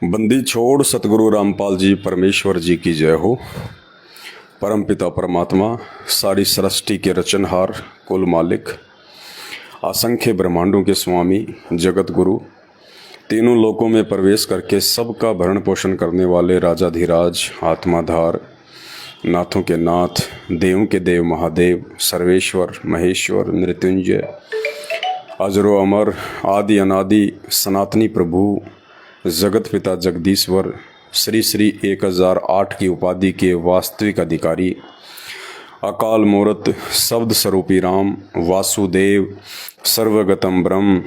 बंदी छोड़ सतगुरु रामपाल जी परमेश्वर जी की जय हो। परमपिता परमात्मा सारी सृष्टि के रचनहार, कुल मालिक, असंख्य ब्रह्मांडों के स्वामी, जगत गुरु, तीनों लोकों में प्रवेश करके सबका भरण पोषण करने वाले राजाधिराज, आत्माधार, नाथों के नाथ, देवों के देव महादेव, सर्वेश्वर, महेश्वर, मृत्युंजय, अजरो अमर, आदि अनादि, सनातनी प्रभु, जगत पिता जगदीश्वर, श्री श्री 1008 की उपाधि के वास्तविक अधिकारी, अकाल मूर्त, शब्द स्वरूपी राम, वासुदेव, सर्वगतम ब्रह्म,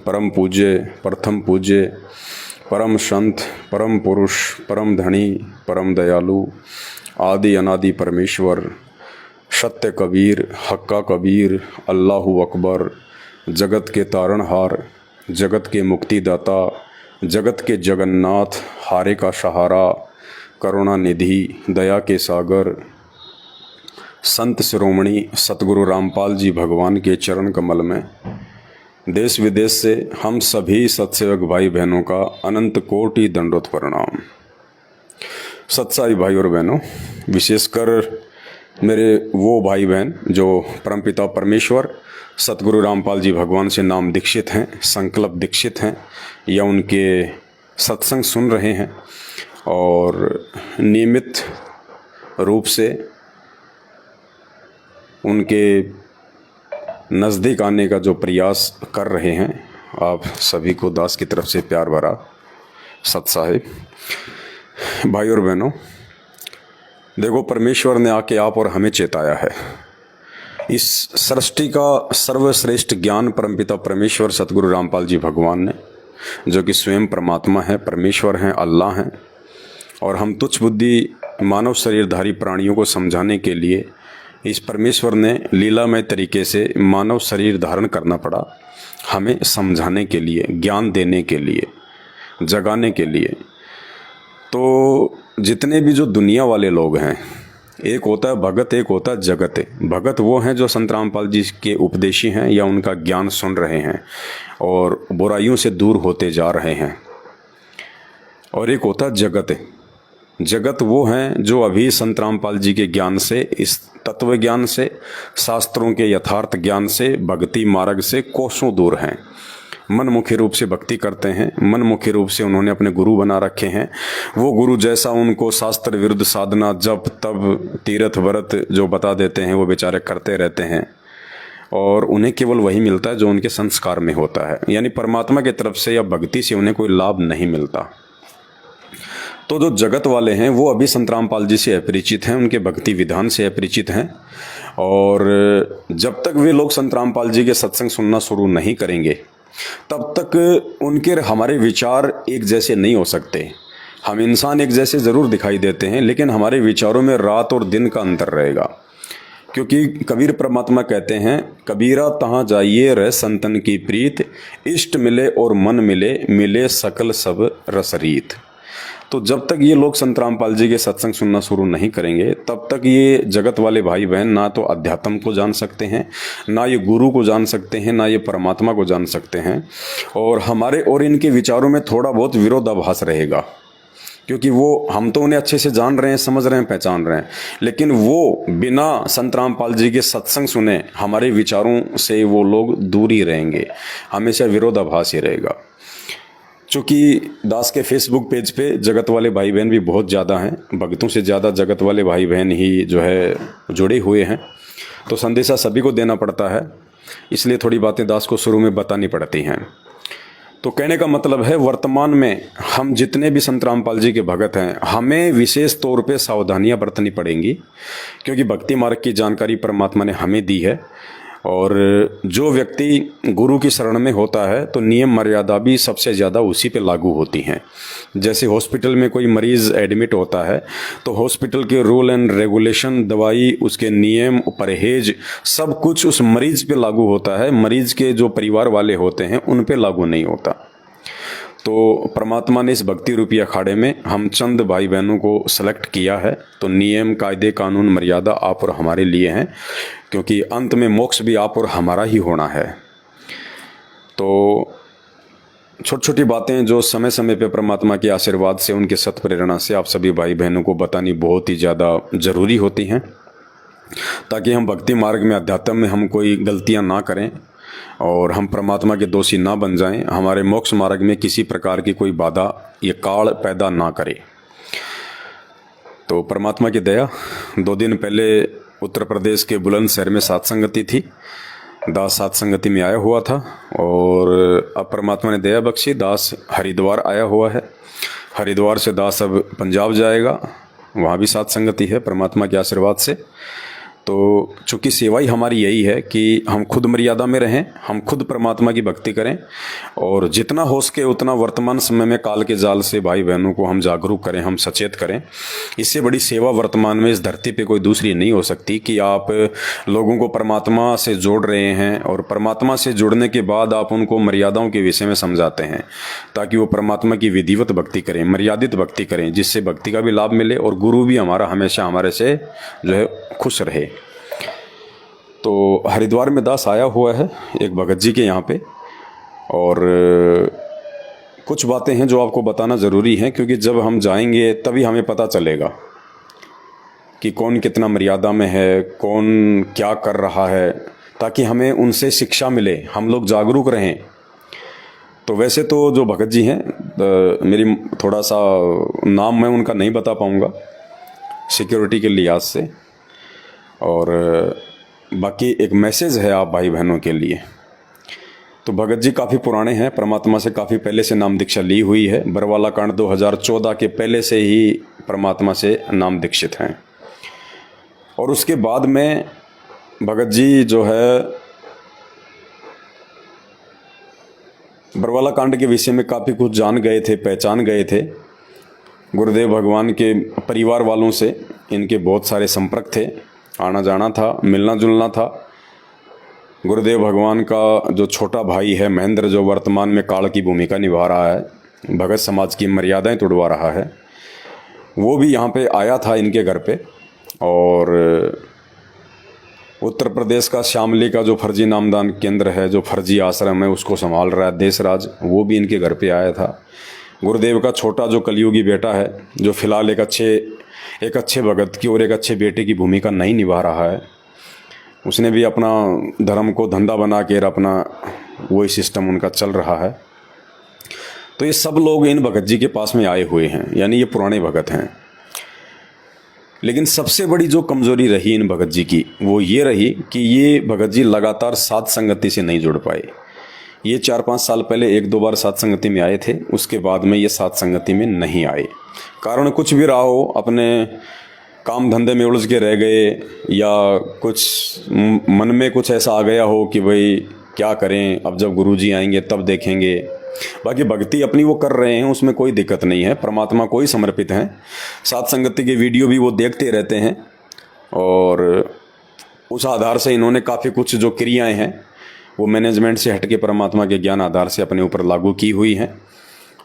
परम पूज्य, प्रथम पूज्य, परम संत, परम पुरुष, परम धनी, परम दयालु, आदि अनादि परमेश्वर, सत्य कबीर, हक्का कबीर, अल्लाहु अकबर, जगत के तारणहार, जगत के मुक्तिदाता, जगत के जगन्नाथ, हारे का सहारा, करुणा निधि, दया के सागर, संत शिरोमणि सतगुरु रामपाल जी भगवान के चरण कमल में देश विदेश से हम सभी सत्सेवक भाई बहनों का अनंत कोटि दंडोत प्रणाम। सत्साई भाई और बहनों, विशेषकर मेरे वो भाई बहन जो परमपिता परमेश्वर सतगुरु रामपाल जी भगवान से नाम दीक्षित हैं, संकल्प दीक्षित हैं, या उनके सत्संग सुन रहे हैं और नियमित रूप से उनके नज़दीक आने का जो प्रयास कर रहे हैं, आप सभी को दास की तरफ से प्यार भरा सत साहिब। भाई और बहनों, देखो, परमेश्वर ने आके आप और हमें चेताया है। इस सृष्टि का सर्वश्रेष्ठ ज्ञान परमपिता परमेश्वर सतगुरु रामपाल जी भगवान ने, जो कि स्वयं परमात्मा है, परमेश्वर हैं, अल्लाह हैं, और हम तुच्छ बुद्धि मानव शरीरधारी प्राणियों को समझाने के लिए इस परमेश्वर ने लीलामय तरीके से मानव शरीर धारण करना पड़ा, हमें समझाने के लिए, ज्ञान देने के लिए, जगाने के लिए। तो जितने भी जो दुनिया वाले लोग हैं, एक होता है भगत, एक होता है जगत। भगत वो हैं जो संत रामपाल जी के उपदेशी हैं या उनका ज्ञान सुन रहे हैं और बुराइयों से दूर होते जा रहे हैं, और एक होता है जगत। जगत वो हैं जो अभी संत रामपाल जी के ज्ञान से, इस तत्व ज्ञान से, शास्त्रों के यथार्थ ज्ञान से, भक्ति मार्ग से कोसों दूर हैं। मनमुखी रूप से भक्ति करते हैं, मनमुखी रूप से उन्होंने अपने गुरु बना रखे हैं। वो गुरु जैसा उनको शास्त्र विरुद्ध साधना, जप, तप, तीर्थ व्रत जो बता देते हैं, वो बेचारे करते रहते हैं, और उन्हें केवल वही मिलता है जो उनके संस्कार में होता है, यानी परमात्मा की तरफ से या भक्ति से उन्हें कोई लाभ नहीं मिलता। तो जो जगत वाले हैं वो अभी संत रामपाल जी से अपरिचित हैं, उनके भक्ति विधान से अपरिचित हैं, और जब तक वे लोग संत रामपाल जी के सत्संग सुनना शुरू नहीं करेंगे तब तक उनके हमारे विचार एक जैसे नहीं हो सकते। हम इंसान एक जैसे ज़रूर दिखाई देते हैं, लेकिन हमारे विचारों में रात और दिन का अंतर रहेगा, क्योंकि कबीर परमात्मा कहते हैं, कबीरा तहाँ जाइए रह संतन की प्रीत, इष्ट मिले और मन मिले, मिले सकल सब रसरीत। तो जब तक ये लोग संत रामपाल जी के सत्संग सुनना शुरू नहीं करेंगे, तब तक ये जगत वाले भाई बहन ना तो अध्यात्म को जान सकते हैं, ना ये गुरु को जान सकते हैं, ना ये परमात्मा को जान सकते हैं, और हमारे और इनके विचारों में थोड़ा बहुत विरोधाभास रहेगा, क्योंकि वो, हम तो उन्हें अच्छे से जान रहे हैं, समझ रहे हैं, पहचान रहे हैं, लेकिन वो बिना संत रामपाल जी के सत्संग सुने हमारे विचारों से वो लोग दूर ही रहेंगे, हमेशा विरोधाभास ही रहेगा। चूँकि दास के फेसबुक पेज पे जगत वाले भाई बहन भी बहुत ज़्यादा हैं, भक्तों से ज़्यादा जगत वाले भाई बहन ही जो है जुड़े हुए हैं, तो संदेशा सभी को देना पड़ता है, इसलिए थोड़ी बातें दास को शुरू में बतानी पड़ती हैं। तो कहने का मतलब है, वर्तमान में हम जितने भी संत रामपाल जी के भगत हैं, हमें विशेष तौर पे सावधानियां बरतनी पड़ेंगी, क्योंकि भक्ति मार्ग की जानकारी परमात्मा ने हमें दी है, और जो व्यक्ति गुरु की शरण में होता है तो नियम मर्यादा भी सबसे ज़्यादा उसी पे लागू होती हैं। जैसे हॉस्पिटल में कोई मरीज़ एडमिट होता है तो हॉस्पिटल के रूल एंड रेगुलेशन, दवाई, उसके नियम, परहेज, सब कुछ उस मरीज़ पे लागू होता है, मरीज़ के जो परिवार वाले होते हैं उन पे लागू नहीं होता। तो परमात्मा ने इस भक्ति रूपी अखाड़े में हम चंद भाई बहनों को सेलेक्ट किया है, तो नियम, कायदे, कानून, मर्यादा आप और हमारे लिए हैं, क्योंकि अंत में मोक्ष भी आप और हमारा ही होना है। तो छोटी छोटी बातें जो समय समय पे परमात्मा के आशीर्वाद से, उनके सत प्रेरणा से आप सभी भाई बहनों को बतानी बहुत ही ज़्यादा ज़रूरी होती हैं, ताकि हम भक्ति मार्ग में, अध्यात्म में हम कोई गलतियां ना करें और हम परमात्मा के दोषी ना बन जाएं, हमारे मोक्ष मार्ग में किसी प्रकार की कोई बाधा या काल पैदा ना करे। तो परमात्मा की दया, 2 दिन पहले उत्तर प्रदेश के बुलंदशहर में सात संगति थी, दास सात संगति में आया हुआ था और अब परमात्मा ने दया बख्शी, दास हरिद्वार आया हुआ है। हरिद्वार से दास अब पंजाब जाएगा, वहाँ भी सात संगति है परमात्मा के आशीर्वाद से। तो चूँकि सेवा ही हमारी यही है कि हम खुद मर्यादा में रहें, हम खुद परमात्मा की भक्ति करें और जितना हो सके उतना वर्तमान समय में काल के जाल से भाई बहनों को हम जागरूक करें, हम सचेत करें। इससे बड़ी सेवा वर्तमान में इस धरती पे कोई दूसरी नहीं हो सकती कि आप लोगों को परमात्मा से जोड़ रहे हैं और परमात्मा से जुड़ने के बाद आप उनको मर्यादाओं के विषय में समझाते हैं, ताकि वो परमात्मा की विधिवत भक्ति करें, मर्यादित भक्ति करें, जिससे भक्ति का भी लाभ मिले और गुरु भी हमारा हमेशा हमारे से जो है खुश रहे। तो हरिद्वार में दास आया हुआ है एक भगत जी के यहाँ पे, और कुछ बातें हैं जो आपको बताना ज़रूरी है, क्योंकि जब हम जाएंगे तभी हमें पता चलेगा कि कौन कितना मर्यादा में है, कौन क्या कर रहा है, ताकि हमें उनसे शिक्षा मिले, हम लोग जागरूक रहें। तो वैसे तो जो भगत जी हैं, मेरी थोड़ा सा नाम मैं उनका नहीं बता पाऊँगा सिक्योरिटी के लिहाज से, और बाकी एक मैसेज है आप भाई बहनों के लिए। तो भगत जी काफ़ी पुराने हैं, परमात्मा से काफ़ी पहले से नाम दीक्षा ली हुई है। बरवाला कांड 2014 के पहले से ही परमात्मा से नाम दीक्षित हैं, और उसके बाद में भगत जी जो है बरवाला कांड के विषय में काफ़ी कुछ जान गए थे, पहचान गए थे। गुरुदेव भगवान के परिवार वालों से इनके बहुत सारे संपर्क थे, आना जाना था, मिलना जुलना था। गुरुदेव भगवान का जो छोटा भाई है महेंद्र, जो वर्तमान में काल की भूमिका निभा रहा है, भगत समाज की मर्यादाएं तोड़वा रहा है, वो भी यहाँ पे आया था इनके घर पे। और उत्तर प्रदेश का शामली का जो फर्जी नामदान केंद्र है, जो फर्जी आश्रम है, उसको संभाल रहा है देशराज, वो भी इनके घर पे आया था। गुरुदेव का छोटा जो कलयुगी बेटा है, जो फिलहाल एक अच्छे भगत की और एक अच्छे बेटे की भूमिका नहीं निभा रहा है, उसने भी अपना धर्म को धंधा बना के अपना वही सिस्टम उनका चल रहा है। तो ये सब लोग इन भगत जी के पास में आए हुए हैं, यानी ये पुराने भगत हैं। लेकिन सबसे बड़ी जो कमज़ोरी रही इन भगत जी की, वो ये रही कि ये भगत जी लगातार सात संगति से नहीं जुड़ पाए। ये 4-5 साल पहले 1-2 बार सात संगति में आए थे, उसके बाद में ये सात संगति में नहीं आए। कारण कुछ भी रहा हो, अपने काम धंधे में उलझ के रह गए, या कुछ मन में कुछ ऐसा आ गया हो कि भाई क्या करें, अब जब गुरुजी आएंगे तब देखेंगे। बाकी भक्ति अपनी वो कर रहे हैं, उसमें कोई दिक्कत नहीं है, परमात्मा को ही समर्पित हैं। सात संगति के वीडियो भी वो देखते रहते हैं, और उस आधार से इन्होंने काफ़ी कुछ जो क्रियाएँ हैं वो मैनेजमेंट से हटके परमात्मा के ज्ञान आधार से अपने ऊपर लागू की हुई हैं।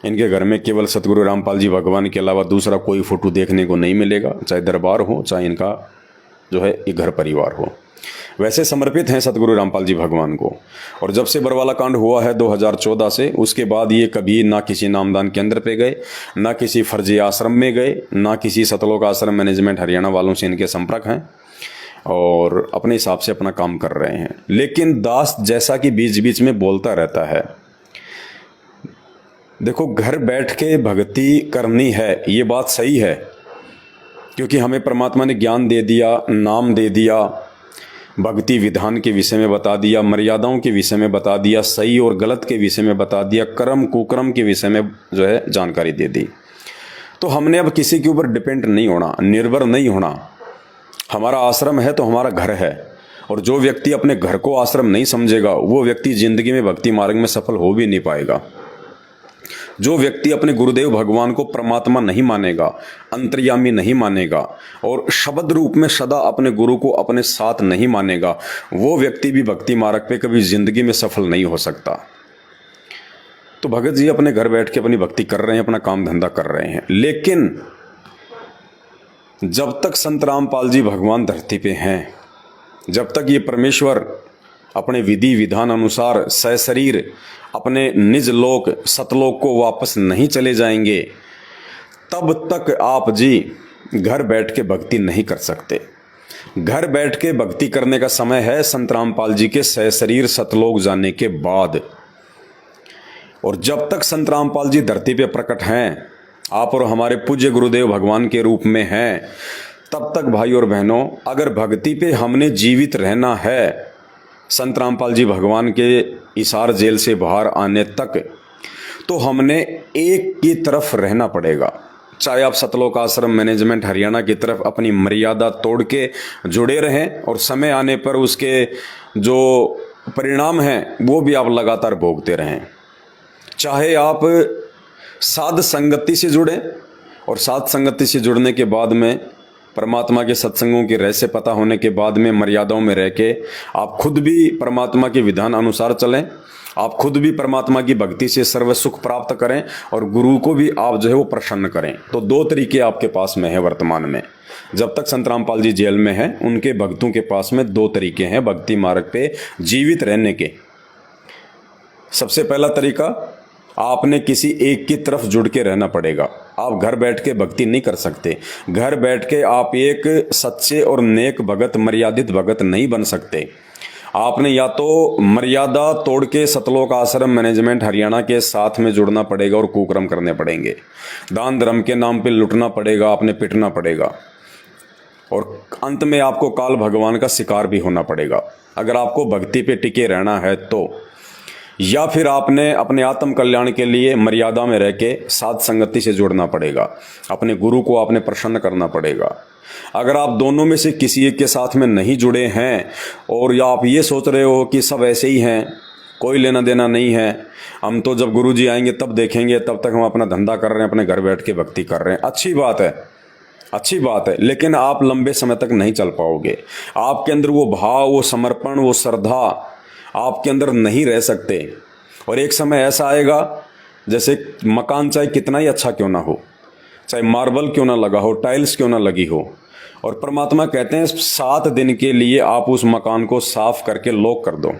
इनके घर में केवल सतगुरु रामपाल जी भगवान के अलावा दूसरा कोई फोटो देखने को नहीं मिलेगा, चाहे दरबार हो, चाहे इनका जो है ये घर परिवार हो। वैसे समर्पित हैं सतगुरु रामपाल जी भगवान को। और जब से बरवाला कांड हुआ है 2014 से, उसके बाद ये कभी ना किसी नामदान केंद्र पे गए, ना किसी फर्जी आश्रम में गए, ना किसी सतलोक आश्रम मैनेजमेंट हरियाणा वालों से इनके संपर्क हैं, और अपने हिसाब से अपना काम कर रहे हैं। लेकिन दास जैसा कि बीच बीच में बोलता रहता है, देखो घर बैठ के भक्ति करनी है, ये बात सही है, क्योंकि हमें परमात्मा ने ज्ञान दे दिया, नाम दे दिया, भक्ति विधान के विषय में बता दिया, मर्यादाओं के विषय में बता दिया, सही और गलत के विषय में बता दिया, कर्म कुकर्म के विषय में जो है जानकारी दे दी। तो हमने अब किसी के ऊपर डिपेंड नहीं होना, निर्भर नहीं होना। हमारा आश्रम है तो हमारा घर है, और जो व्यक्ति अपने घर को आश्रम नहीं समझेगा, वो व्यक्ति जिंदगी में भक्ति मार्ग में सफल हो भी नहीं पाएगा। जो व्यक्ति अपने गुरुदेव भगवान को परमात्मा नहीं मानेगा, अंतर्यामी नहीं मानेगा, और शब्द रूप में सदा अपने गुरु को अपने साथ नहीं मानेगा, वो व्यक्ति भी भक्ति मार्ग पे कभी जिंदगी में सफल नहीं हो सकता। तो भगत जी अपने घर बैठ के अपनी भक्ति कर रहे हैं, अपना काम धंधा कर रहे हैं। लेकिन जब तक संत रामपाल जी भगवान धरती पे हैं, जब तक ये परमेश्वर अपने विधि विधान अनुसार सशरीर अपने निज लोक सतलोक को वापस नहीं चले जाएंगे, तब तक आप जी घर बैठ के भक्ति नहीं कर सकते। घर बैठ के भक्ति करने का समय है संत रामपाल जी के सशरीर सतलोक जाने के बाद। और जब तक संत रामपाल जी धरती पे प्रकट हैं, आप और हमारे पूज्य गुरुदेव भगवान के रूप में हैं, तब तक भाई और बहनों, अगर भक्ति पे हमने जीवित रहना है संत रामपाल जी भगवान के हिसार जेल से बाहर आने तक, तो हमने एक की तरफ रहना पड़ेगा। चाहे आप सतलोक आश्रम मैनेजमेंट हरियाणा की तरफ अपनी मर्यादा तोड़ के जुड़े रहें और समय आने पर उसके जो परिणाम हैं वो भी आप लगातार भोगते रहें। चाहे आप साध संगति से जुड़ें और साध संगति से जुड़ने के बाद में परमात्मा के सत्संगों के रहस्य पता होने के बाद में मर्यादाओं में रह के आप खुद भी परमात्मा के विधान अनुसार चलें, आप खुद भी परमात्मा की भक्ति से सर्व सुख प्राप्त करें और गुरु को भी आप जो है वो प्रसन्न करें। तो दो तरीके आपके पास में है वर्तमान में। जब तक संत रामपाल जी जेल में हैं, उनके भक्तों के पास में दो तरीके हैं भक्ति मार्ग पे जीवित रहने के। सबसे पहला तरीका, आपने किसी एक की तरफ जुड़ के रहना पड़ेगा। आप घर बैठ के भक्ति नहीं कर सकते। घर बैठ के आप एक सच्चे और नेक भगत, मर्यादित भगत नहीं बन सकते। आपने या तो मर्यादा तोड़ के सतलोक आश्रम मैनेजमेंट हरियाणा के साथ में जुड़ना पड़ेगा और कुकर्म करने पड़ेंगे। दान धर्म के नाम पे लुटना पड़ेगा, आपने पिटना पड़ेगा और अंत में आपको काल भगवान का शिकार भी होना पड़ेगा अगर आपको भक्ति पे टिके रहना है तो। या फिर आपने अपने आत्म कल्याण के लिए मर्यादा में रह के साध संगति से जुड़ना पड़ेगा, अपने गुरु को आपने प्रसन्न करना पड़ेगा। अगर आप दोनों में से किसी एक के साथ में नहीं जुड़े हैं और या आप ये सोच रहे हो कि सब ऐसे ही हैं, कोई लेना देना नहीं है, हम तो जब गुरु जी आएंगे तब देखेंगे, तब तक हम अपना धंधा कर रहे हैं, अपने घर बैठ के भक्ति कर रहे हैं, अच्छी बात है, अच्छी बात है, लेकिन आप लंबे समय तक नहीं चल पाओगे। आपके अंदर वो भाव, वो समर्पण, वो श्रद्धा आपके अंदर नहीं रह सकते। और एक समय ऐसा आएगा, जैसे मकान चाहे कितना ही अच्छा क्यों ना हो, चाहे मार्बल क्यों ना लगा हो, टाइल्स क्यों ना लगी हो, और परमात्मा कहते हैं 7 दिन के लिए आप उस मकान को साफ करके लॉक कर दो,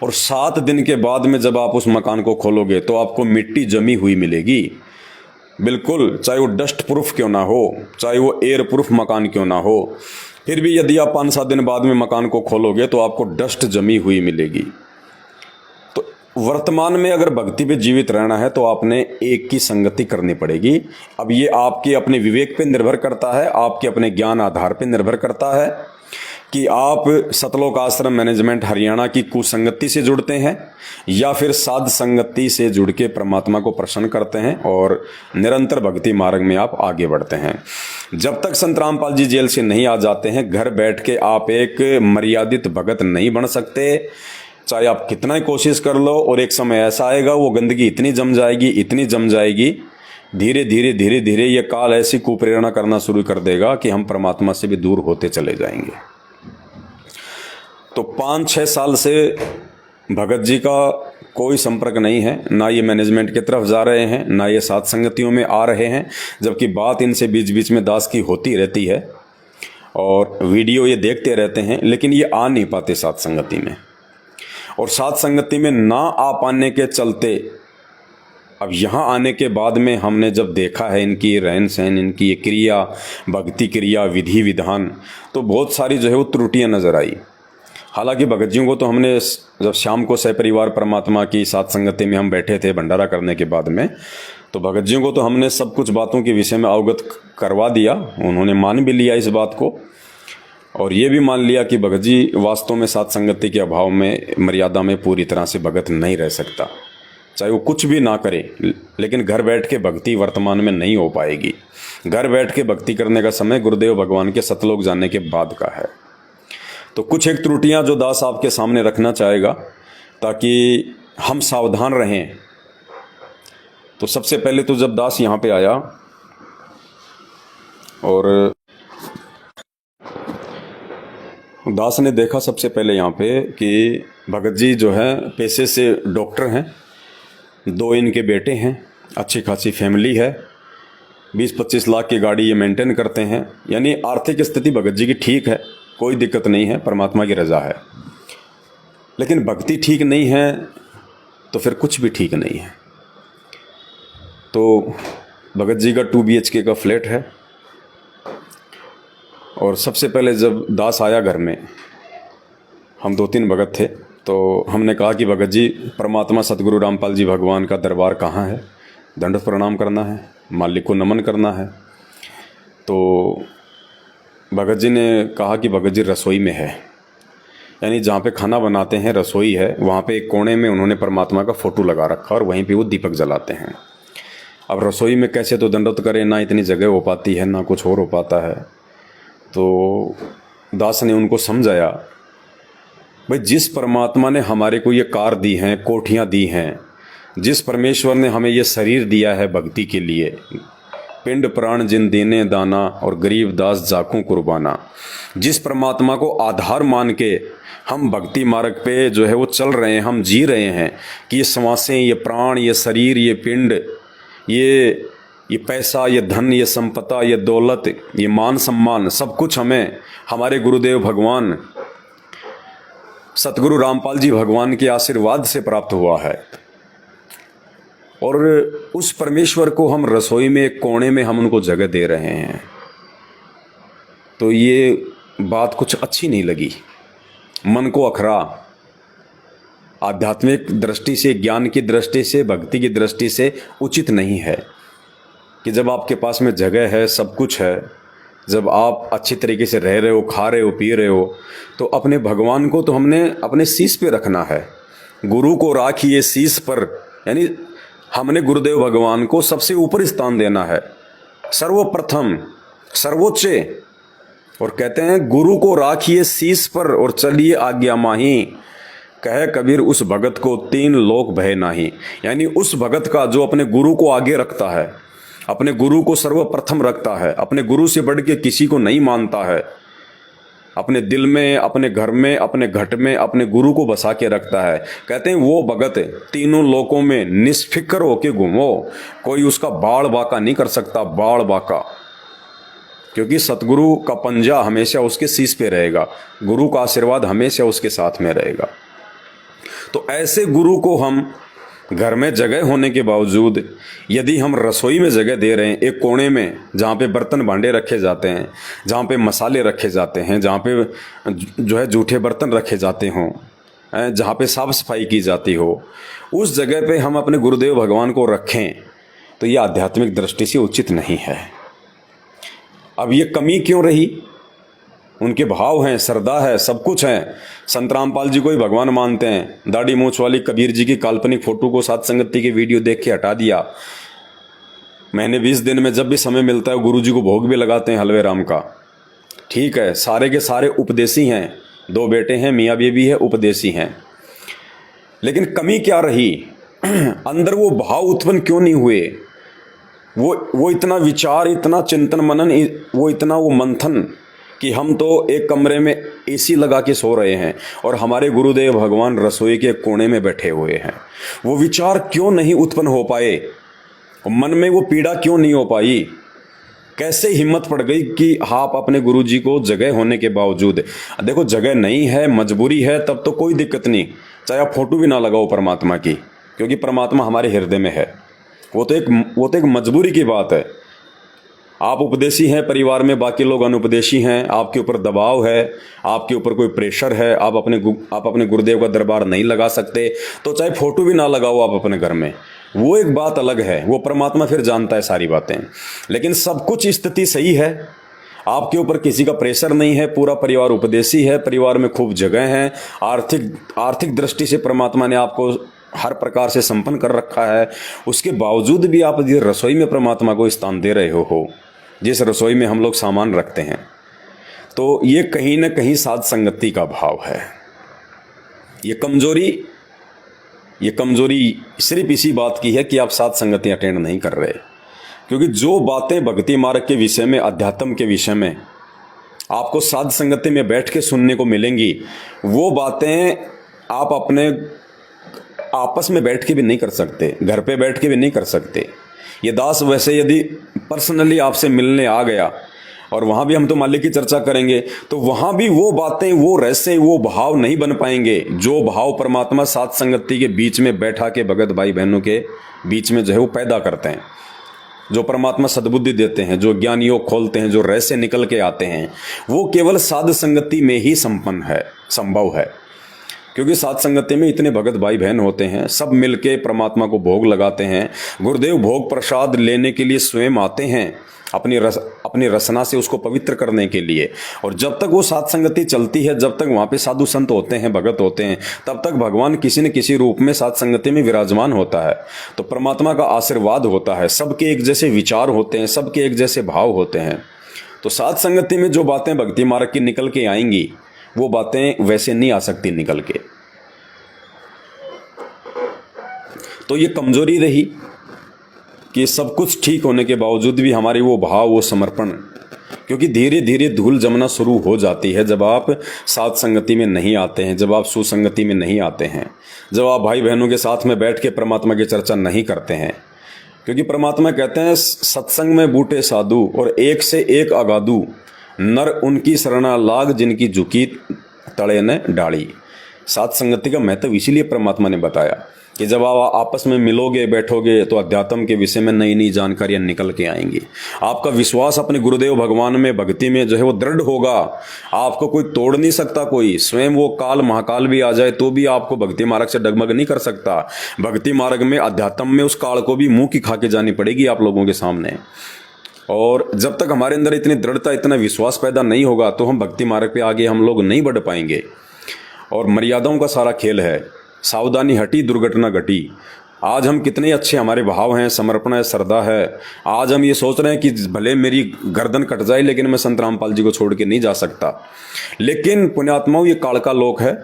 और 7 दिन के बाद में जब आप उस मकान को खोलोगे तो आपको मिट्टी जमी हुई मिलेगी। बिल्कुल, चाहे वो डस्ट प्रूफ क्यों ना हो, चाहे वो एयर प्रूफ मकान क्यों ना हो, फिर भी यदि आप 5-7 दिन बाद में मकान को खोलोगे तो आपको डस्ट जमी हुई मिलेगी। तो वर्तमान में अगर भक्ति पे जीवित रहना है तो आपने एक की संगति करनी पड़ेगी। अब ये आपके अपने विवेक पे निर्भर करता है, आपके अपने ज्ञान आधार पे निर्भर करता है कि आप सतलोक आश्रम मैनेजमेंट हरियाणा की कुसंगति से जुड़ते हैं या फिर साध संगति से जुड़ के परमात्मा को प्रसन्न करते हैं और निरंतर भक्ति मार्ग में आप आगे बढ़ते हैं। जब तक संत रामपाल जी जेल से नहीं आ जाते हैं, घर बैठ के आप एक मर्यादित भगत नहीं बन सकते, चाहे आप कितना ही कोशिश कर लो। और एक समय ऐसा आएगा, वो गंदगी इतनी जम जाएगी, इतनी जम जाएगी, धीरे धीरे धीरे धीरे ये काल ऐसी कुप्रेरणा करना शुरू कर देगा कि हम परमात्मा से भी दूर होते चले जाएंगे। तो 5-6 साल से भगत जी का कोई संपर्क नहीं है, ना ये मैनेजमेंट की तरफ जा रहे हैं, ना ये साथ संगतियों में आ रहे हैं, जबकि बात इनसे बीच बीच में दास की होती रहती है और वीडियो ये देखते रहते हैं, लेकिन ये आ नहीं पाते साथ संगति में। और साथ संगति में ना आ पाने के चलते अब यहाँ आने के बाद में हमने जब देखा है इनकी रहन सहन, इनकी ये क्रिया, भक्ति क्रिया, विधि विधान, तो बहुत सारी जो है वो त्रुटियाँ नज़र आई। हालांकि भगत जी को तो हमने जब शाम को सहपरिवार परमात्मा की साथ संगति में हम बैठे थे भंडारा करने के बाद में, तो भगत जी को तो हमने सब कुछ बातों के विषय में अवगत करवा दिया। उन्होंने मान भी लिया इस बात को और ये भी मान लिया कि भगत जी वास्तव में साथ संगति के अभाव में मर्यादा में पूरी तरह से भगत नहीं रह सकता, चाहे वो कुछ भी ना करे। लेकिन घर बैठ के भक्ति वर्तमान में नहीं हो पाएगी। घर बैठ के भक्ति करने का समय गुरुदेव भगवान के सतलोक जाने के बाद का है। तो कुछ एक त्रुटियां जो दास आपके सामने रखना चाहेगा ताकि हम सावधान रहें। तो सबसे पहले तो जब दास यहाँ पे आया और दास ने देखा सबसे पहले यहाँ पे कि भगत जी जो है पेशे से डॉक्टर हैं, 2 इनके बेटे हैं, अच्छी खासी फैमिली है, 20-25 लाख की गाड़ी ये मेंटेन करते हैं, यानी आर्थिक स्थिति भगत जी की ठीक है, कोई दिक्कत नहीं है, परमात्मा की रजा है। लेकिन भक्ति ठीक नहीं है तो फिर कुछ भी ठीक नहीं है। तो भगत जी का 2 BHK का फ्लैट है, और सबसे पहले जब दास आया घर में, हम 2-3 भगत थे, तो हमने कहा कि भगत जी, परमात्मा सतगुरु रामपाल जी भगवान का दरबार कहाँ है, दंडवत प्रणाम करना है, मालिक को नमन करना है। तो भगत जी ने कहा कि भगत जी रसोई में है, यानी जहाँ पे खाना बनाते हैं रसोई है, वहाँ पे एक कोने में उन्होंने परमात्मा का फ़ोटो लगा रखा और वहीं पे वो दीपक जलाते हैं। अब रसोई में कैसे तो दंडवत करें, ना इतनी जगह हो पाती है, ना कुछ और हो पाता है। तो दास ने उनको समझाया, भाई जिस परमात्मा ने हमारे को ये कार दी हैं, कोठियाँ दी हैं, जिस परमेश्वर ने हमें ये शरीर दिया है भक्ति के लिए, पिंड प्राण जिन देने दाना और गरीब दास जाकू कुर्बाना, जिस परमात्मा को आधार मान के हम भक्ति मार्ग पे जो है वो चल रहे हैं, हम जी रहे हैं कि ये श्वासें, ये प्राण, ये शरीर, ये पिंड, ये पैसा, ये धन, ये संपदा, ये दौलत, ये मान सम्मान, सब कुछ हमें हमारे गुरुदेव भगवान सतगुरु रामपाल जी भगवान के आशीर्वाद से प्राप्त हुआ है। और उस परमेश्वर को हम रसोई में एक कोने में हम उनको जगह दे रहे हैं। तो ये बात कुछ अच्छी नहीं लगी, मन को अखरा। आध्यात्मिक दृष्टि से, ज्ञान की दृष्टि से, भक्ति की दृष्टि से उचित नहीं है कि जब आपके पास में जगह है, सब कुछ है, जब आप अच्छी तरीके से रह रहे हो, खा रहे हो, पी रहे हो, तो अपने भगवान को तो हमने अपने शीश पे रखना है। गुरु को राखिए शीश पर, यानी हमने गुरुदेव भगवान को सबसे ऊपर स्थान देना है, सर्वप्रथम, सर्वोच्च। और कहते हैं गुरु को राखिए शीश पर और चलिए आज्ञा माही, कहे कबीर उस भगत को 3 लोक भय नाही। यानी उस भगत का जो अपने गुरु को आगे रखता है, अपने गुरु को सर्वप्रथम रखता है, अपने गुरु से बढ़ के किसी को नहीं मानता है, अपने दिल में, अपने घर में, अपने घट में अपने गुरु को बसा के रखता है, कहते हैं वो भगत 3 लोकों में निष्फिक्र होके घूमो, कोई उसका बाड़ बाका नहीं कर सकता, बाड़ बाका। क्योंकि सतगुरु का पंजा हमेशा उसके शीश पे रहेगा, गुरु का आशीर्वाद हमेशा उसके साथ में रहेगा। तो ऐसे गुरु को हम घर में जगह होने के बावजूद यदि हम रसोई में जगह दे रहे हैं, एक कोने में जहाँ पे बर्तन भांडे रखे जाते हैं, जहाँ पे मसाले रखे जाते हैं, जहाँ पे जो है जूठे बर्तन रखे जाते हों, जहाँ पे साफ सफाई की जाती हो, उस जगह पे हम अपने गुरुदेव भगवान को रखें, तो ये आध्यात्मिक दृष्टि से उचित नहीं है। अब ये कमी क्यों रही? उनके भाव हैं, श्रद्धा है, सब कुछ है। संत रामपाल जी को ही भगवान मानते हैं। दाढ़ी मूंछ वाली कबीर जी की काल्पनिक फोटो को साथ संगति की वीडियो देख के हटा दिया। महीने 20 दिन में जब भी समय मिलता है गुरु जी को भोग भी लगाते हैं हलवे राम का। ठीक है, सारे के सारे उपदेशी हैं, 2 बेटे हैं, मियाँ बीवी है, उपदेशी हैं। लेकिन कमी क्या रही? अंदर वो भाव उत्पन्न क्यों नहीं हुए? वो इतना विचार, इतना चिंतन मनन, वो मंथन कि हम तो एक कमरे में एसी लगा के सो रहे हैं और हमारे गुरुदेव भगवान रसोई के कोने में बैठे हुए हैं। वो विचार क्यों नहीं उत्पन्न हो पाए? मन में वो पीड़ा क्यों नहीं हो पाई? कैसे हिम्मत पड़ गई कि आप अपने गुरु जी को जगह होने के बावजूद, देखो जगह नहीं है, मजबूरी है, तब तो कोई दिक्कत नहीं, चाहे आप फोटो भी ना लगाओ परमात्मा की, क्योंकि परमात्मा हमारे हृदय में है। वो तो एक मजबूरी की बात है। आप उपदेशी हैं परिवार में, बाकी लोग अनुपदेशी हैं, आपके ऊपर दबाव है, आपके ऊपर कोई प्रेशर है, आप अपने गुरुदेव का दरबार नहीं लगा सकते, तो चाहे फोटो भी ना लगाओ आप अपने घर में, वो एक बात अलग है। वो परमात्मा फिर जानता है सारी बातें। लेकिन सब कुछ स्थिति सही है, आपके ऊपर किसी का प्रेशर नहीं है, पूरा परिवार उपदेशी है, परिवार में खूब जगह है, आर्थिक दृष्टि से परमात्मा ने आपको हर प्रकार से संपन्न कर रखा है। उसके बावजूद भी आप यदि रसोई में परमात्मा को स्थान दे रहे हो, जिस रसोई में हम लोग सामान रखते हैं, तो ये कहीं ना कहीं साध संगति का भाव है। ये कमजोरी सिर्फ इसी बात की है कि आप साध संगति अटेंड नहीं कर रहे। क्योंकि जो बातें भक्ति मार्ग के विषय में, अध्यात्म के विषय में आपको साध संगति में बैठ के सुनने को मिलेंगी, वो बातें आप अपने आपस में बैठ के भी नहीं कर सकते, घर पे बैठ के भी नहीं कर सकते। ये दास वैसे यदि पर्सनली आपसे मिलने आ गया, और वहां भी हम तो मालिक की चर्चा करेंगे, तो वहां भी वो बातें, वो रहस्य, वो भाव नहीं बन पाएंगे जो भाव परमात्मा सात संगति के बीच में बैठा के भगत भाई बहनों के बीच में जो है वो पैदा करते हैं। जो परमात्मा सद्बुद्धि देते हैं, जो ज्ञान योग खोलते हैं, जो रहस्य निकल के आते हैं, वो केवल साध संगति में ही संपन्न है, संभव है। क्योंकि साध संगति में इतने भगत भाई बहन होते हैं, सब मिलके परमात्मा को भोग लगाते हैं। गुरुदेव भोग प्रसाद लेने के लिए स्वयं आते हैं, अपनी रसना से उसको पवित्र करने के लिए। और जब तक वो साध संगति चलती है, जब तक वहाँ पे साधु संत होते हैं, भगत होते हैं, तब तक भगवान किसी न किसी रूप में साध संगति में विराजमान होता है। तो परमात्मा का आशीर्वाद होता है, सबके एक जैसे विचार होते हैं, सबके एक जैसे भाव होते हैं। तो साध संगति में जो बातें भक्ति मार्ग की निकल के आएंगी, वो बातें वैसे नहीं आ सकती निकल के। तो ये कमजोरी रही कि सब कुछ ठीक होने के बावजूद भी हमारी वो भाव, वो समर्पण, क्योंकि धीरे धीरे धूल जमना शुरू हो जाती है जब आप साध संगति में नहीं आते हैं, जब आप सुसंगति में नहीं आते हैं, जब आप भाई बहनों के साथ में बैठ के परमात्मा की चर्चा नहीं करते हैं। क्योंकि परमात्मा कहते हैं, सत्संग में बूटे साधु और एक से एक अगाधु, नर उनकी शरणा लाग जिनकी झुकी तड़े ने डाली। साध संगति का महत्व इसीलिए परमात्मा ने बताया कि जब आप आपस में मिलोगे, बैठोगे, तो अध्यात्म के विषय में नई नई जानकारियां निकल के आएंगी। आपका विश्वास अपने गुरुदेव भगवान में, भक्ति में जो है वो दृढ़ होगा। आपको कोई तोड़ नहीं सकता, कोई स्वयं वो काल महाकाल भी आ जाए तो भी आपको भक्ति मार्ग से डगमग नहीं कर सकता। भक्ति मार्ग में, अध्यात्म में उस काल को भी मुंह की खा के जानी पड़ेगी आप लोगों के सामने। और जब तक हमारे अंदर इतनी दृढ़ता, इतना विश्वास पैदा नहीं होगा, तो हम भक्ति मार्ग पे आगे हम लोग नहीं बढ़ पाएंगे। और मर्यादाओं का सारा खेल है, सावधानी हटी दुर्घटना घटी। आज हम कितने अच्छे हमारे भाव हैं, समर्पण है, श्रद्धा है। आज हम ये सोच रहे हैं कि भले मेरी गर्दन कट जाए लेकिन मैं संत रामपाल जी को छोड़ के नहीं जा सकता। लेकिन पुण्यात्माओं, ये काल का लोक है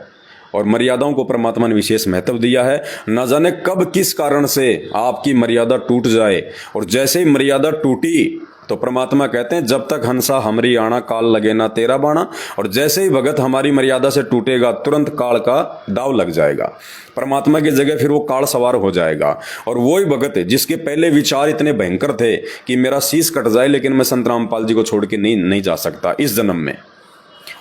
और मर्यादाओं को परमात्मा ने विशेष महत्व दिया है। न जाने कब किस कारण से आपकी मर्यादा टूट जाए, और जैसे ही मर्यादा टूटी तो परमात्मा कहते हैं, जब तक हंसा हमरी आना, काल लगे ना तेरा बाणा। और जैसे ही भगत हमारी मर्यादा से टूटेगा, तुरंत काल का दाव लग जाएगा। परमात्मा की जगह फिर वो काल सवार हो जाएगा। और वही भगत है जिसके पहले विचार इतने भयंकर थे कि मेरा शीश कट जाए लेकिन मैं संत रामपाल जी को छोड़ के नहीं जा सकता इस जन्म में।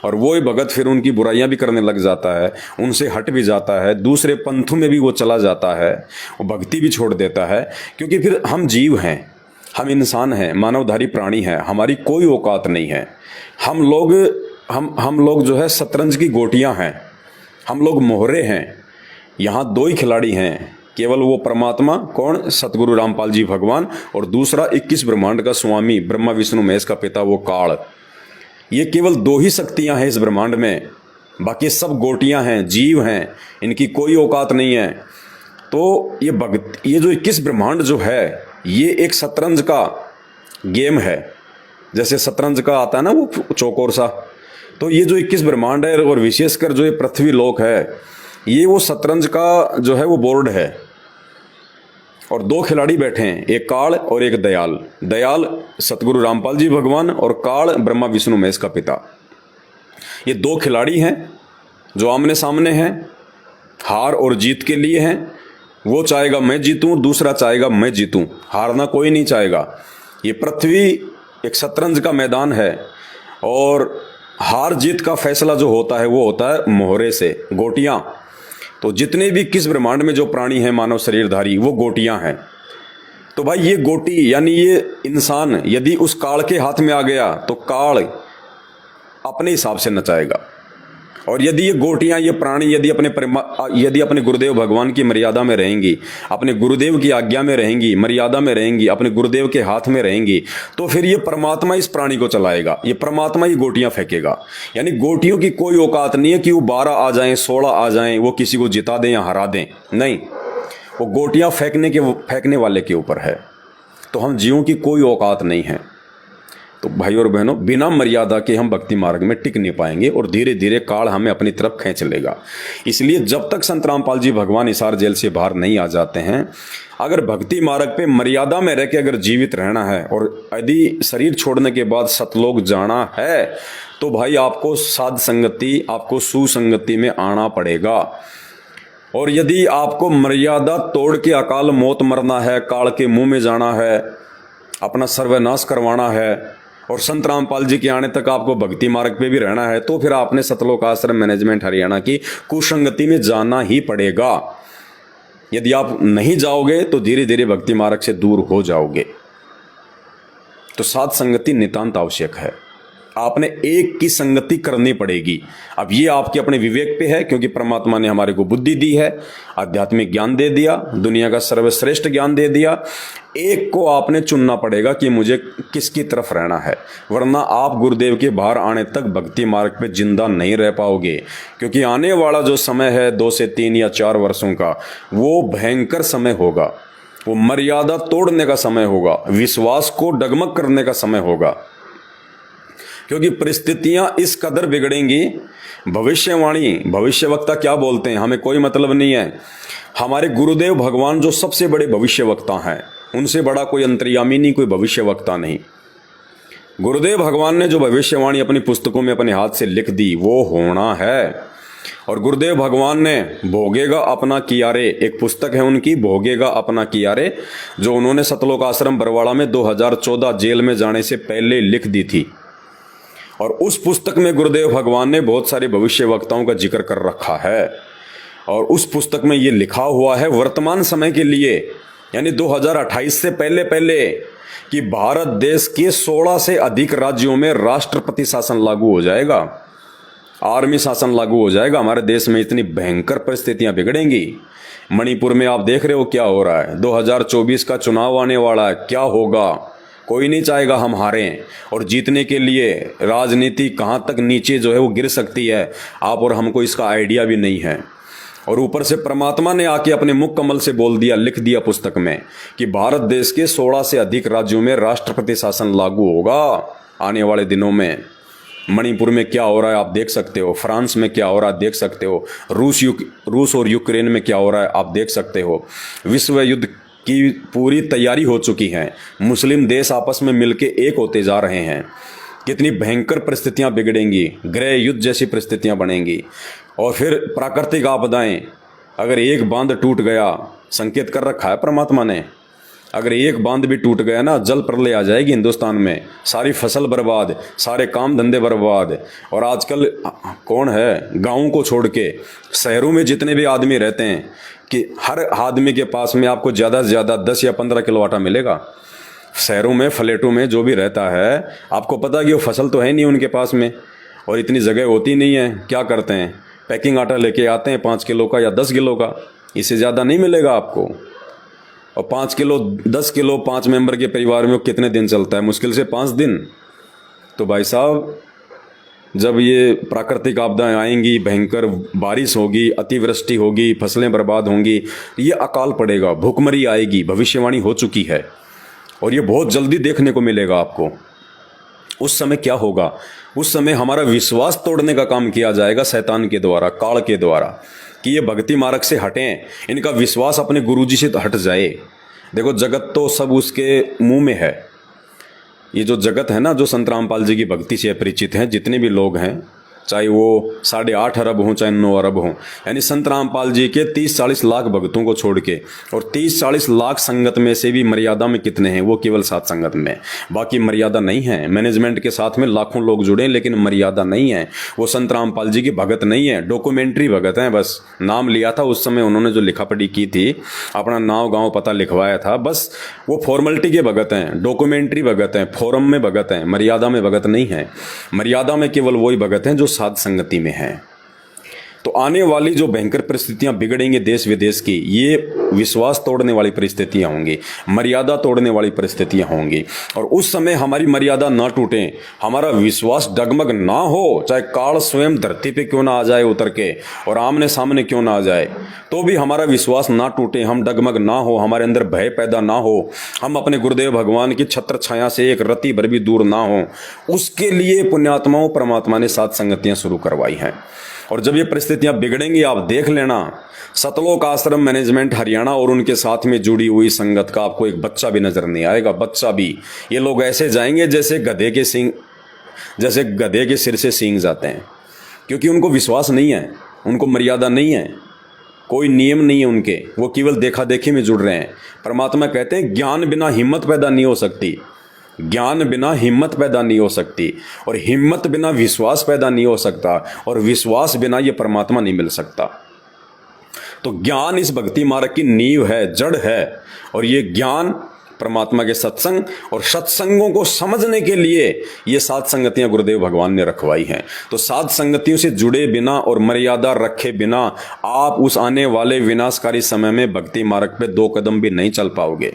और वही भगत फिर उनकी बुराइयां भी करने लग जाता है, उनसे हट भी जाता है, दूसरे पंथों में भी वो चला जाता है, वो भक्ति भी छोड़ देता है। क्योंकि फिर हम जीव हैं, हम इंसान हैं, मानवधारी प्राणी हैं, हमारी कोई औकात नहीं है। हम लोग जो है शतरंज की गोटियां हैं, हम लोग मोहरे हैं। यहाँ दो ही खिलाड़ी हैं, केवल वो परमात्मा, कौन? सतगुरु रामपाल जी भगवान, और दूसरा 21 ब्रह्मांड का स्वामी, ब्रह्मा विष्णु महेश का पिता, वो काल। ये केवल दो ही शक्तियां हैं इस ब्रह्मांड में, बाकी सब गोटियां हैं, जीव हैं, इनकी कोई औकात नहीं है। तो ये जो 21 ब्रह्मांड जो है, ये एक शतरंज का गेम है। जैसे शतरंज का आता है ना वो चौकोर सा, तो ये जो 21 ब्रह्मांड है, और विशेषकर जो ये पृथ्वी लोक है, ये वो शतरंज का जो है वो बोर्ड है। और दो खिलाड़ी बैठे हैं, एक काल और एक दयाल। दयाल सतगुरु रामपाल जी भगवान, और काल ब्रह्मा विष्णु महेश का पिता। ये दो खिलाड़ी हैं जो आमने सामने हैं, हार और जीत के लिए हैं। वो चाहेगा मैं जीतूं, दूसरा चाहेगा मैं जीतूं, हारना कोई नहीं चाहेगा। ये पृथ्वी एक शतरंज का मैदान है, और हार जीत का फैसला जो होता है वो होता है मोहरे से, गोटियां। तो जितने भी किस ब्रह्मांड में जो प्राणी हैं मानव शरीरधारी, वो गोटियां हैं। तो भाई ये गोटी यानी ये इंसान यदि उस काल के हाथ में आ गया तो काल अपने हिसाब से नचाएगा। और यदि ये गोटियां, ये प्राणी यदि अपने गुरुदेव भगवान की मर्यादा में रहेंगी, अपने गुरुदेव की आज्ञा में रहेंगी, मर्यादा में रहेंगी, अपने गुरुदेव के हाथ में रहेंगी, तो फिर ये परमात्मा इस प्राणी को चलाएगा, ये परमात्मा ही गोटियां फेंकेगा। यानी गोटियों की कोई औकात नहीं है कि वो 12 आ जाएं, 16 आ जाएं, वो किसी को जिता दें या हरा दें। नहीं, वो गोटियां फेंकने वाले के ऊपर है। तो हम जीवों की कोई औकात नहीं है। तो भाई और बहनों, बिना मर्यादा के हम भक्ति मार्ग में टिक नहीं पाएंगे, और धीरे धीरे काल हमें अपनी तरफ खींच लेगा। इसलिए जब तक संत रामपाल जी भगवान हिसार जेल से बाहर नहीं आ जाते हैं, अगर भक्ति मार्ग पे मर्यादा में रह के अगर जीवित रहना है, और यदि शरीर छोड़ने के बाद सतलोक जाना है, तो भाई आपको साध संगति, आपको सुसंगति में आना पड़ेगा। और यदि आपको मर्यादा तोड़ के अकाल मौत मरना है, काल के मुंह में जाना है, अपना सर्वनाश करवाना है, और संत रामपाल जी के आने तक आपको भक्ति मार्ग पे भी रहना है, तो फिर आपने सतलोक आश्रम मैनेजमेंट हरियाणा की कुसंगति में जाना ही पड़ेगा। यदि आप नहीं जाओगे तो धीरे धीरे भक्ति मार्ग से दूर हो जाओगे। तो साध संगति नितांत आवश्यक है। आपने एक की संगति करनी पड़ेगी। अब ये आपके अपने विवेक पे है, क्योंकि परमात्मा ने हमारे को बुद्धि दी है, आध्यात्मिक ज्ञान दे दिया, दुनिया का सर्वश्रेष्ठ ज्ञान दे दिया। एक को आपने चुनना पड़ेगा कि मुझे किसकी तरफ रहना है, वरना आप गुरुदेव के बाहर आने तक भक्ति मार्ग पे जिंदा नहीं रह पाओगे। क्योंकि आने वाला जो समय है 2 से 3 या 4 वर्षों का, वो भयंकर समय होगा। वो मर्यादा तोड़ने का समय होगा, विश्वास को डगमग करने का समय होगा। क्योंकि परिस्थितियां इस कदर बिगड़ेंगी। भविष्यवाणी, भविष्यवक्ता क्या बोलते हैं हमें कोई मतलब नहीं है। हमारे गुरुदेव भगवान जो सबसे बड़े भविष्यवक्ता हैं, उनसे बड़ा कोई अंतर्यामी नहीं, कोई भविष्यवक्ता नहीं। गुरुदेव भगवान ने जो भविष्यवाणी अपनी पुस्तकों में अपने हाथ से लिख दी, वो होना है। और गुरुदेव भगवान ने भोगेगा अपना कियारे, एक पुस्तक है उनकी, भोगेगा अपना कियारे, जो उन्होंने सतलोक आश्रम बरवाड़ा में 2014 जेल में जाने से पहले लिख दी थी। और उस पुस्तक में गुरुदेव भगवान ने बहुत सारे भविष्यवक्ताओं का जिक्र कर रखा है। और उस पुस्तक में ये लिखा हुआ है वर्तमान समय के लिए, यानी 2028 से पहले पहले, कि भारत देश के 16 से अधिक राज्यों में राष्ट्रपति शासन लागू हो जाएगा, आर्मी शासन लागू हो जाएगा। हमारे देश में इतनी भयंकर परिस्थितियां बिगड़ेंगी। मणिपुर में आप देख रहे हो क्या हो रहा है। 2024 का चुनाव आने वाला है, क्या होगा। कोई नहीं चाहेगा हम हारें, और जीतने के लिए राजनीति कहाँ तक नीचे जो है वो गिर सकती है, आप और हमको इसका आइडिया भी नहीं है। और ऊपर से परमात्मा ने आके अपने मुख कमल से बोल दिया, लिख दिया पुस्तक में, कि भारत देश के 16 से अधिक राज्यों में राष्ट्रपति शासन लागू होगा आने वाले दिनों में। मणिपुर में क्या हो रहा है आप देख सकते हो, फ्रांस में क्या हो रहा है देख सकते हो, रूस और यूक्रेन में क्या हो रहा है आप देख सकते हो। विश्व युद्ध की पूरी तैयारी हो चुकी है, मुस्लिम देश आपस में मिलके एक होते जा रहे हैं। कितनी भयंकर परिस्थितियां बिगड़ेंगी, गृह युद्ध जैसी परिस्थितियां बनेंगी। और फिर प्राकृतिक आपदाएं, अगर एक बांध टूट गया, संकेत कर रखा है परमात्मा ने, अगर एक बांध भी टूट गया ना, जल प्रलय आ जाएगी हिंदुस्तान में, सारी फसल बर्बाद, सारे काम धंधे बर्बाद। और आजकल कौन है गाँव को छोड़ के शहरों में जितने भी आदमी रहते हैं, कि हर आदमी के पास में आपको ज़्यादा से ज़्यादा 10 या 15 किलो आटा मिलेगा। शहरों में, फ्लैटों में जो भी रहता है, आपको पता कि वो फसल तो है नहीं उनके पास में, और इतनी जगह होती नहीं है। क्या करते हैं, पैकिंग आटा लेके आते हैं 5 किलो का या 10 किलो का, इससे ज़्यादा नहीं मिलेगा आपको। और 5 किलो 10 किलो 5 मेंबर के परिवार में कितने दिन चलता है, मुश्किल से 5 दिन। तो भाई साहब, जब ये प्राकृतिक आपदाएं आएंगी, भयंकर बारिश होगी, अतिवृष्टि होगी, फसलें बर्बाद होंगी, ये अकाल पड़ेगा, भूखमरी आएगी, भविष्यवाणी हो चुकी है। और ये बहुत जल्दी देखने को मिलेगा आपको। उस समय क्या होगा, उस समय हमारा विश्वास तोड़ने का काम किया जाएगा शैतान के द्वारा, काल के द्वारा, कि ये भक्ति मार्ग से हटें, इनका विश्वास अपने गुरुजी से हट जाए। देखो, जगत तो सब उसके मुंह में है। ये जो जगत है ना, जो संत रामपाल जी की भक्ति से परिचित हैं, जितने भी लोग हैं, चाहे वो 8.5 अरब हों चाहे 9 अरब हों, यानी संत रामपाल जी के 30-40 लाख भक्तों को छोड़ के, और 30-40 लाख संगत में से भी मर्यादा में कितने हैं, वो केवल 7 संगत में, बाकी मर्यादा नहीं है। मैनेजमेंट के साथ में लाखों लोग जुड़े, लेकिन मर्यादा नहीं है। वो संत रामपाल जी की भगत नहीं है, डॉक्यूमेंट्री भगत हैं। बस नाम लिया था उस समय, उन्होंने जो लिखा पढ़ी की थी, अपना नाम गाँव पता लिखवाया था, बस वो फॉर्मेलिटी के भगत हैं, डॉक्यूमेंट्री भगत हैं, फोरम में भगत हैं, मर्यादा में भगत नहीं है। मर्यादा में केवल वही भगत हैं जो साध संगति में है। तो आने वाली जो भयंकर परिस्थितियां बिगड़ेंगी देश विदेश की, ये विश्वास तोड़ने वाली परिस्थितियां होंगी, मर्यादा तोड़ने वाली परिस्थितियां होंगी। और उस समय हमारी मर्यादा ना टूटे, हमारा विश्वास डगमग ना हो, चाहे काल स्वयं धरती पे क्यों ना आ जाए उतर के, और आमने सामने क्यों ना आ जाए, तो भी हमारा विश्वास ना टूटे, हम डगमग ना हो, हमारे अंदर भय पैदा ना हो, हम अपने गुरुदेव भगवान की छत्र छाया से एक रति भर भी दूर ना हो, उसके लिए पुण्यात्माओं परमात्मा ने सात संगतियां शुरू करवाई हैं। और जब ये परिस्थितियां बिगड़ेंगी, आप देख लेना, सतलोक आश्रम मैनेजमेंट हरियाणा और उनके साथ में जुड़ी हुई संगत का आपको एक बच्चा भी नजर नहीं आएगा, बच्चा भी। ये लोग ऐसे जाएंगे जैसे गधे के सिर से सींग जाते हैं, क्योंकि उनको विश्वास नहीं है, उनको मर्यादा नहीं है, कोई नियम नहीं है उनके, वो केवल देखा देखी में जुड़ रहे हैं। परमात्मा कहते हैं ज्ञान बिना हिम्मत पैदा नहीं हो सकती। ज्ञान बिना हिम्मत पैदा नहीं हो सकती, और हिम्मत बिना विश्वास पैदा नहीं हो सकता, और विश्वास बिना ये परमात्मा नहीं मिल सकता। तो ज्ञान इस भक्ति मार्ग की नींव है, जड़ है, और ये ज्ञान परमात्मा के सत्संग और सत्संगों को समझने के लिए ये 7 संगतियां गुरुदेव भगवान ने रखवाई हैं। तो 7 संगतियों से जुड़े बिना और मर्यादा रखे बिना आप उस आने वाले विनाशकारी समय में भक्ति मार्ग पे 2 कदम भी नहीं चल पाओगे।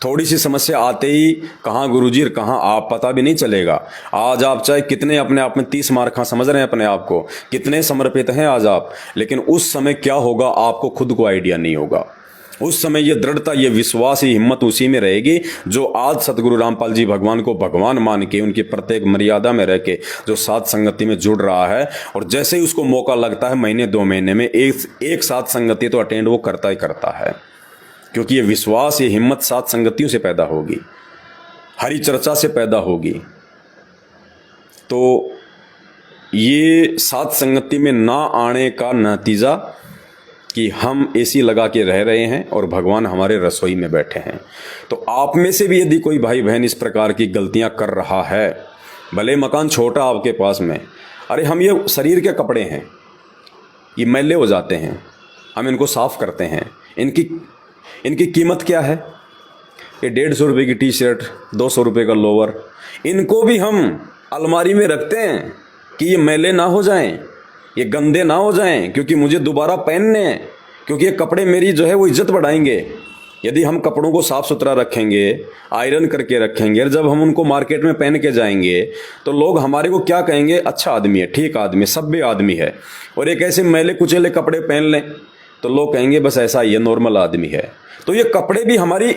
थोड़ी सी समस्या आते ही कहाँ गुरुजी कहाँ आप, पता भी नहीं चलेगा। आज आप चाहे कितने अपने आप में 30 मार्का समझ रहे हैं अपने आप को, कितने समर्पित हैं आज आप, लेकिन उस समय क्या होगा आपको खुद को आइडिया नहीं होगा। उस समय ये दृढ़ता, ये विश्वास, ये हिम्मत उसी में रहेगी जो आज सतगुरु रामपाल जी भगवान को भगवान मान के उनकी प्रत्येक मर्यादा में रह के जो 7 संगति में जुड़ रहा है, और जैसे ही उसको मौका लगता है महीने 2 महीने में एक 7 संगति तो अटेंड वो करता ही करता है, क्योंकि ये विश्वास, ये हिम्मत 7 संगतियों से पैदा होगी, हरि चर्चा से पैदा होगी। तो ये 7 संगति में ना आने का नतीजा कि हम एसी लगा के रह रहे हैं और भगवान हमारे रसोई में बैठे हैं। तो आप में से भी यदि कोई भाई बहन इस प्रकार की गलतियां कर रहा है, भले मकान छोटा आपके पास में, अरे हम ये शरीर के कपड़े हैं, ये मैले हो जाते हैं, हम इनको साफ करते हैं, इनकी कीमत क्या है? ये 150 रुपये की टी शर्ट, 200 रुपये का लोवर, इनको भी हम अलमारी में रखते हैं कि ये मैले ना हो जाएं, ये गंदे ना हो जाएं, क्योंकि मुझे दोबारा पहनने हैं, क्योंकि ये कपड़े मेरी जो है वो इज्जत बढ़ाएंगे। यदि हम कपड़ों को साफ़ सुथरा रखेंगे, आयरन करके रखेंगे, और जब हम उनको मार्केट में पहन के जाएंगे तो लोग हमारे को क्या कहेंगे? अच्छा आदमी है, ठीक आदमी, सभ्य आदमी है। और एक ऐसे मैले कुचेले कपड़े पहन लें तो लोग कहेंगे बस ऐसा ही है, नॉर्मल आदमी है। तो ये कपड़े भी हमारी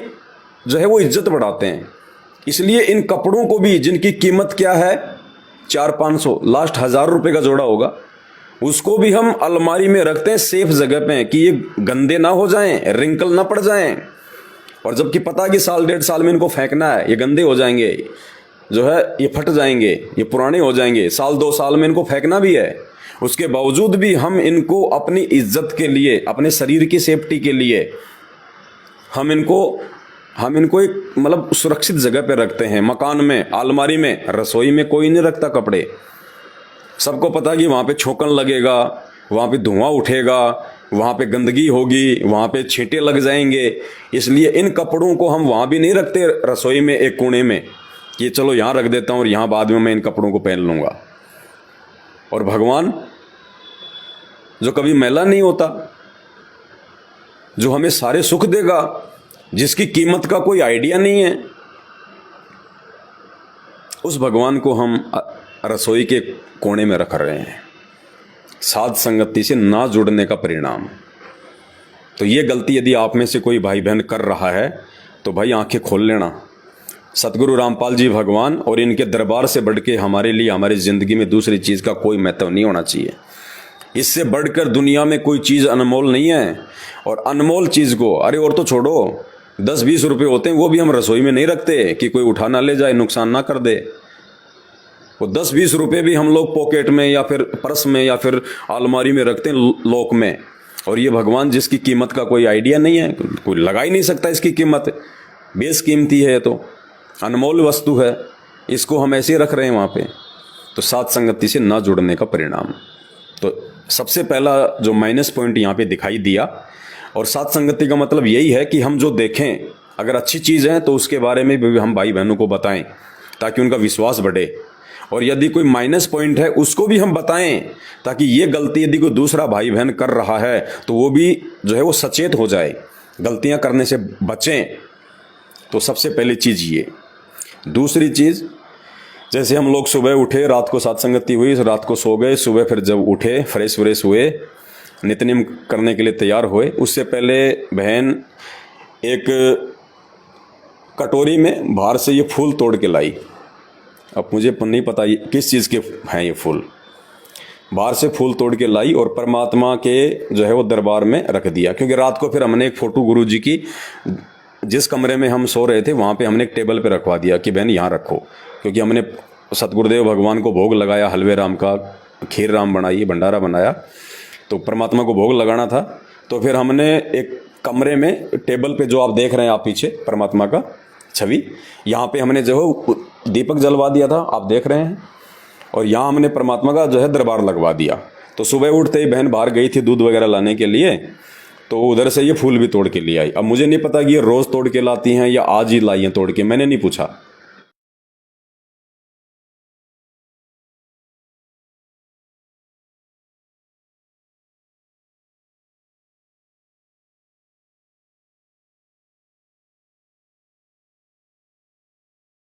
जो है वो इज्जत बढ़ाते हैं। इसलिए इन कपड़ों को भी, जिनकी कीमत क्या है 400-500, लास्ट 1000 रुपये का जोड़ा होगा, उसको भी हम अलमारी में रखते हैं सेफ जगह पे कि ये गंदे ना हो जाएं, रिंकल ना पड़ जाएं। और जबकि पता कि 1.5 साल में इनको फेंकना है, ये गंदे हो जाएंगे, जो है ये फट जाएंगे, ये पुराने हो जाएंगे, 1-2 साल में इनको फेंकना भी है। उसके बावजूद भी हम इनको अपनी इज्जत के लिए, अपने शरीर की सेफ्टी के लिए हम इनको एक मतलब सुरक्षित जगह पे रखते हैं, मकान में, अलमारी में। रसोई में कोई नहीं रखता कपड़े। सबको पता कि वहाँ पे छोकन लगेगा, वहाँ पे धुआं उठेगा, वहाँ पे गंदगी होगी, वहाँ पे छींटे लग जाएंगे। इसलिए इन कपड़ों को हम वहाँ भी नहीं रखते रसोई में एक कोने में कि चलो यहाँ रख देता हूँ और यहाँ बाद में मैं इन कपड़ों को पहन लूँगा। और भगवान जो कभी मैला नहीं होता, जो हमें सारे सुख देगा, जिसकी कीमत का कोई आइडिया नहीं है, उस भगवान को हम रसोई के कोने में रख रहे हैं, 7 संगति से ना जुड़ने का परिणाम। तो ये गलती यदि आप में से कोई भाई बहन कर रहा है तो भाई आंखें खोल लेना। सतगुरु रामपाल जी भगवान और इनके दरबार से बढ़ के हमारे लिए, हमारी ज़िंदगी में दूसरी चीज़ का कोई महत्व नहीं होना चाहिए। इससे बढ़कर दुनिया में कोई चीज़ अनमोल नहीं है। और अनमोल चीज़ को, अरे और तो छोड़ो, 10-20 रुपये होते हैं, वो भी हम रसोई में नहीं रखते कि कोई उठा ना ले जाए, नुकसान ना कर दे। वो 10-20 रुपये भी हम लोग पॉकेट में या फिर पर्स में या फिर अलमारी में रखते हैं, लॉक में। और ये भगवान जिसकी कीमत का कोई आइडिया नहीं है, कोई लगा ही नहीं सकता इसकी कीमत, बेशकीमती है, तो अनमोल वस्तु है, इसको हम ऐसे रख रहे हैं वहाँ पे। तो 7 संगति से ना जुड़ने का परिणाम। तो सबसे पहला जो माइनस पॉइंट यहाँ पे दिखाई दिया। और 7 संगति का मतलब यही है कि हम जो देखें, अगर अच्छी चीज़ है तो उसके बारे में भी हम भाई बहनों को बताएं ताकि उनका विश्वास बढ़े। और यदि कोई माइनस पॉइंट है उसको भी हम बताएं ताकि ये गलती यदि कोई दूसरा भाई बहन कर रहा है तो वो भी जो है वो सचेत हो जाए, गलतियां करने से बचें। तो सबसे पहली चीज़ ये। दूसरी चीज़, जैसे हम लोग सुबह उठे, रात को 7 संगति हुई, रात को सो गए, सुबह फिर जब उठे, फ्रेश व्रेश हुए, नित्यनेम करने के लिए तैयार हुए, उससे पहले बहन एक कटोरी में बाहर से ये फूल तोड़ के लाई। अब मुझे नहीं पता ये किस चीज़ के हैं, ये फूल बाहर से फूल तोड़ के लाई और परमात्मा के जो है वो दरबार में रख दिया। क्योंकि रात को फिर हमने एक फ़ोटो गुरु जी की, जिस कमरे में हम सो रहे थे वहाँ पे हमने एक टेबल पे रखवा दिया कि बहन यहाँ रखो। क्योंकि हमने सतगुरुदेव भगवान को भोग लगाया, हलवे राम का, खीर राम बनाई, भंडारा बनाया, तो परमात्मा को भोग लगाना था। तो फिर हमने एक कमरे में टेबल पे, जो आप देख रहे हैं आप पीछे परमात्मा का, छवि। यहाँ पे हमने जो है दीपक जलवा दिया था, आप देख रहे हैं, और यहाँ हमने परमात्मा का जो है दरबार लगवा दिया। तो सुबह उठते ही बहन बाहर गई थी दूध वगैरह लाने के लिए, तो उधर से ये फूल भी तोड़ के ले आई। अब मुझे नहीं पता कि ये रोज़ तोड़ के लाती हैं या आज ही लाई हैं तोड़ के, मैंने नहीं पूछा।